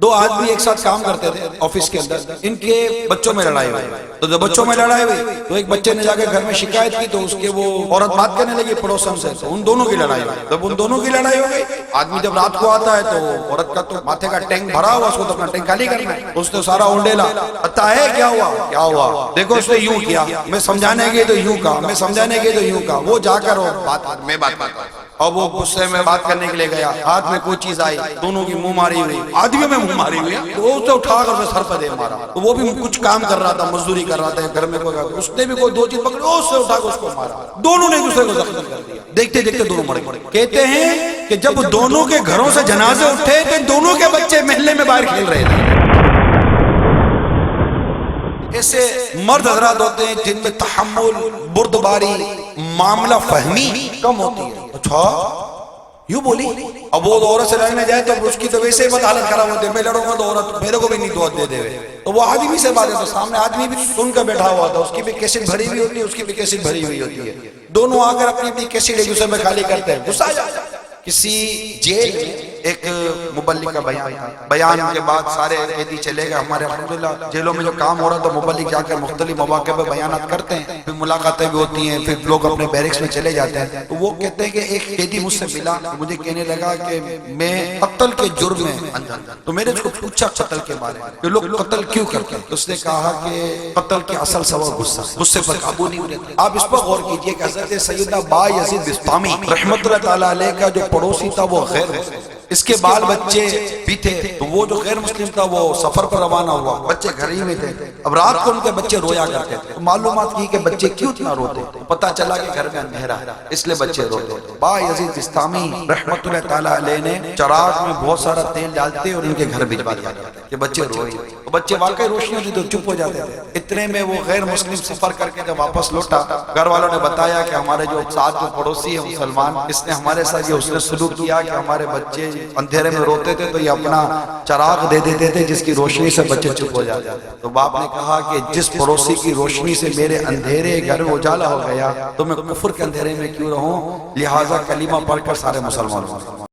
دو آدمی ایک ساتھ کام کرتے تھے آفس کے اندر، ان کے بچوں میں لڑائی ہوئی، تو جب بچوں میں لڑائی ہوئی تو ایک بچے نے جا کے گھر میں شکایت کی، تو اس کے وہ عورت بات کرنے لگی پڑوسن سے، تو ان دونوں کی لڑائی ہوئی۔ جب ان دونوں کی لڑائی ہو گئی، آدمی جب رات کو آتا ہے تو عورت کا تو ماتھے کا ٹینک بھرا ہوا، اس کو تو اپنا ٹینک خالی کرنا ہے، اس نے سارا اونڈیلا پتا ہے کیا ہوا کیا ہوا، دیکھو اس نے یوں کیا، میں سمجھانے گئی تو یوں کہا، میں سمجھانے گئی تو یوں کہا، وہ جا کر میں بات کرتا ہوں، اور وہ غصے میں بات کرنے کے لیے گیا، ہاتھ میں کوئی چیز آئی، دونوں کی منہ ماری ہوئی، آدمیوں میں منہ ماری ہوئی، تو اسے اٹھا کر اسے سر پہ دے مارا، تو وہ بھی کچھ کام کر رہا تھا، مزدوری کر رہا تھا گھر میں، اس نے بھی کوئی دو چیز پکڑی، اس سے اٹھا کر اس کو مارا، دونوں نے دوسرے کو زخمی کر دیا، دیکھتے دیکھتے دونوں مر گئے۔ کہتے ہیں کہ جب دونوں کے گھروں سے جنازے اٹھے تو دونوں کے بچے محلے میں باہر کھیل رہے تھے۔ ایسے مرد حضرات ہوتے ہیں جن میں تحمل، بردباری، معاملہ فہمی کم ہوتی ہے۔ اچھا یوں بولی، اب وہ عورت سے لڑنے جائے تو اس کی تو ویسے ہی بد حالت خراب ہوتی ہے، میں لڑوں گا تو عورت میرے کو بھی نہیں دعوت دے دے، تو وہ آدمی سے بات ہے تو سامنے آدمی بھی سن کر بیٹھا ہوا تھا، اس کی بھی کیسٹ بھری ہوئی ہوتی ہے، اس کی بھی کیسٹ بھری ہوئی ہوتی ہے، دونوں آ کر اپنی اپنی کیسٹ ایک دوسرے میں خالی کرتے ہیں، غصہ آ جاتا ہے۔ کسی جیل میں ایک مبلغ کا بیان تھا، بیان کے بعد سارے قیدی چلے گئے، ہمارے الحمدللہ جیلوں میں جو کام ہو رہا تو مبلغ جا کر مختلف مواقع پہ بیانات کرتے ہیں، پھر ملاقاتیں بھی ہوتی ہیں، پھر لوگ اپنے بیرکس میں چلے جاتے ہیں، تو وہ کہتے ہیں کہ ایک قیدی مجھ سے ملا، مجھے کہنے لگا کہ میں قتل کے جرم میں اندھا، تو میں نے اس کو پوچھا قتل کے بارے میں کہ لوگ قتل کیوں کرتے ہیں، اس نے کہا کہ قتل کے اصل سبب غصہ، غصے پر قابو نہیں رہتے۔ آپ اس پر غور کیجئے کہ حضرت سیدنا بایزید بسطامی رحمۃ اللہ تعالیٰ علیہ کا جو پڑوسی تھا وہ غیر مسلم، اس کے بال بچے بھی تھے، تو وہ جو غیر مسلم تھا وہ سفر پر روانہ ہوا، بچے گھر ہی میں تھے، اب رات کو ان کے بچے رویا کرتے تھے، تو معلومات کی کہ بچے کیوں اتنا روتے، پتہ چلا کہ گھر میں اندھیرا ہے اس لیے بچے روتے۔ بایزید بسطامی رحمۃ اللہ تعالیٰ علیہ نے چراغ میں بہت سارا تیل ڈالتے اور ان کے گھر بھجوا دیا کہ بچے روئے، بچے واقعی روشنی ہوتی تو چپ ہو جاتے تھے۔ اتنے میں وہ غیر مسلم سفر کر کے جب واپس لوٹا، گھر والوں نے بتایا کہ ہمارے جو ساتھ جو پڑوسی ہے مسلمان، اس نے ہمارے ساتھ یہ حسن سلوک کیا کہ ہمارے بچے اندھیرے میں روتے تھے تو یہ اپنا چراغ دے دیتے تھے جس کی روشنی سے بچے چپ ہو جاتے تھے۔ تو باپ نے کہا کہ جس پڑوسی کی روشنی سے میرے اندھیرے گھر اجالا ہو گیا تو میں کفر کے اندھیرے میں کیوں رہوں، لہٰذا کلمہ پڑھ کر سارے مسلمان